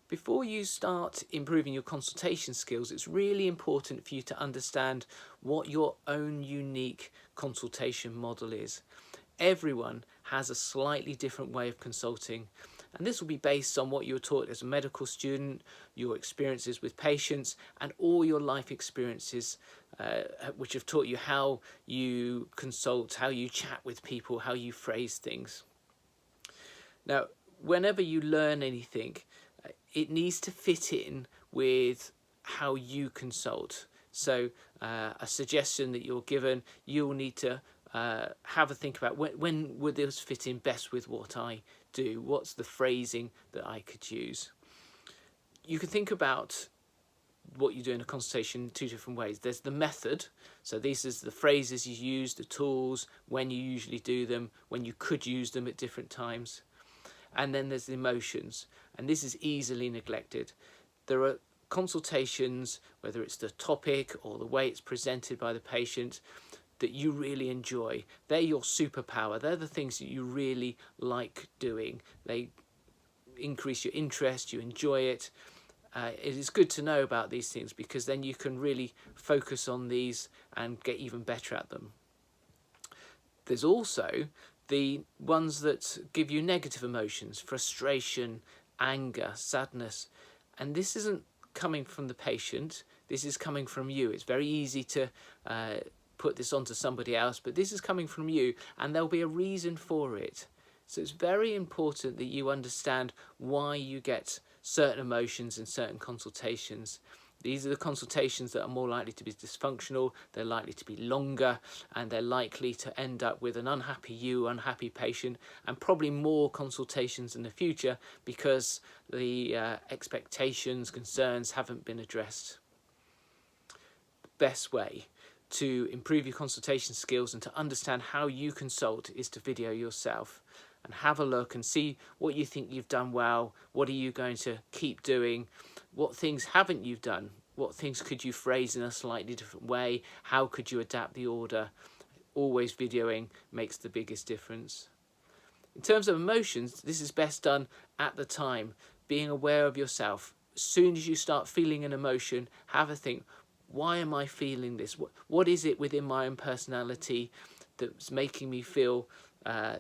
Before you start improving your consultation skills, it's really important for you to understand what your own unique consultation model is. Everyone has a slightly different way of consulting, and this will be based on what you were taught as a medical student, your experiences with patients, and all your life experiences which have taught you how you consult, how you chat with people, how you phrase things. Now, whenever you learn anything, it needs to fit in with how you consult. So a suggestion that you're given, you'll need to have a think about when would this fit in best with what I do? What's the phrasing that I could use? You can think about what you do in a consultation in two different ways. There's the method, so these are the phrases you use, the tools, when you usually do them, when you could use them at different times. And then there's the emotions, and this is easily neglected. There are consultations, whether it's the topic or the way it's presented by the patient, that you really enjoy. They're your superpower. They're the things that you really like doing. They increase your interest, you enjoy it. It is good to know about these things because then you can really focus on these and get even better at them. There's also the ones that give you negative emotions, frustration, anger, sadness. And this isn't coming from the patient, this is coming from you. It's very easy to put this onto somebody else, but this is coming from you, and there'll be a reason for it. So it's very important that you understand why you get certain emotions in certain consultations. These are the consultations that are more likely to be dysfunctional, they're likely to be longer, and they're likely to end up with an unhappy you, unhappy patient, and probably more consultations in the future because the expectations, concerns haven't been addressed. The best way to improve your consultation skills and to understand how you consult is to video yourself and have a look and see what you think you've done well, what are you going to keep doing, what things haven't you done, what things could you phrase in a slightly different way, how could you adapt the order. Always videoing makes the biggest difference. In terms of emotions, this is best done at the time, being aware of yourself. As soon as you start feeling an emotion, have a think, why am I feeling this? What is it within my own personality that's making me feel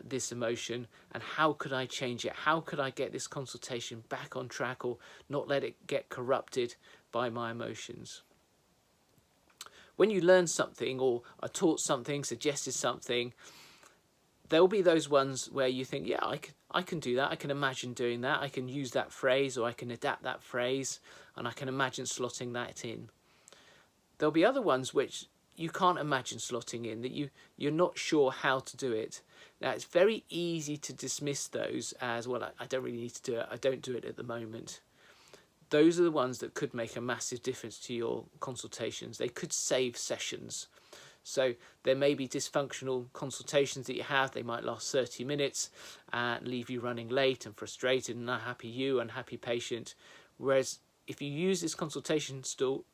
this emotion, and how could I change it? How could I get this consultation back on track or not let it get corrupted by my emotions? When you learn something or are taught something, suggested something, there'll be those ones where you think, yeah, I can do that, I can imagine doing that, I can use that phrase or I can adapt that phrase and I can imagine slotting that in. There'll be other ones which you can't imagine slotting in, that you're not sure how to do it. Now, it's very easy to dismiss those as, well, I don't really need to do it, I don't do it at the moment. Those are the ones that could make a massive difference to your consultations. They could save sessions. So there may be dysfunctional consultations that you have, they might last 30 minutes and leave you running late and frustrated and unhappy you, unhappy patient. Whereas if you use this consultation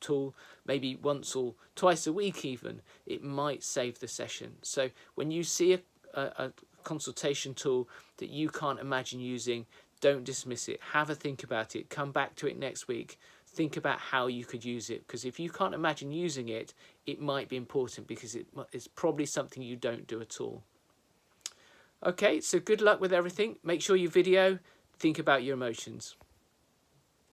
tool maybe once or twice a week even, it might save the session. So when you see a consultation tool that you can't imagine using, don't dismiss it. Have a think about it. Come back to it next week. Think about how you could use it, because if you can't imagine using it, it might be important because it's probably something you don't do at all. Okay, so good luck with everything. Make sure you video, think about your emotions.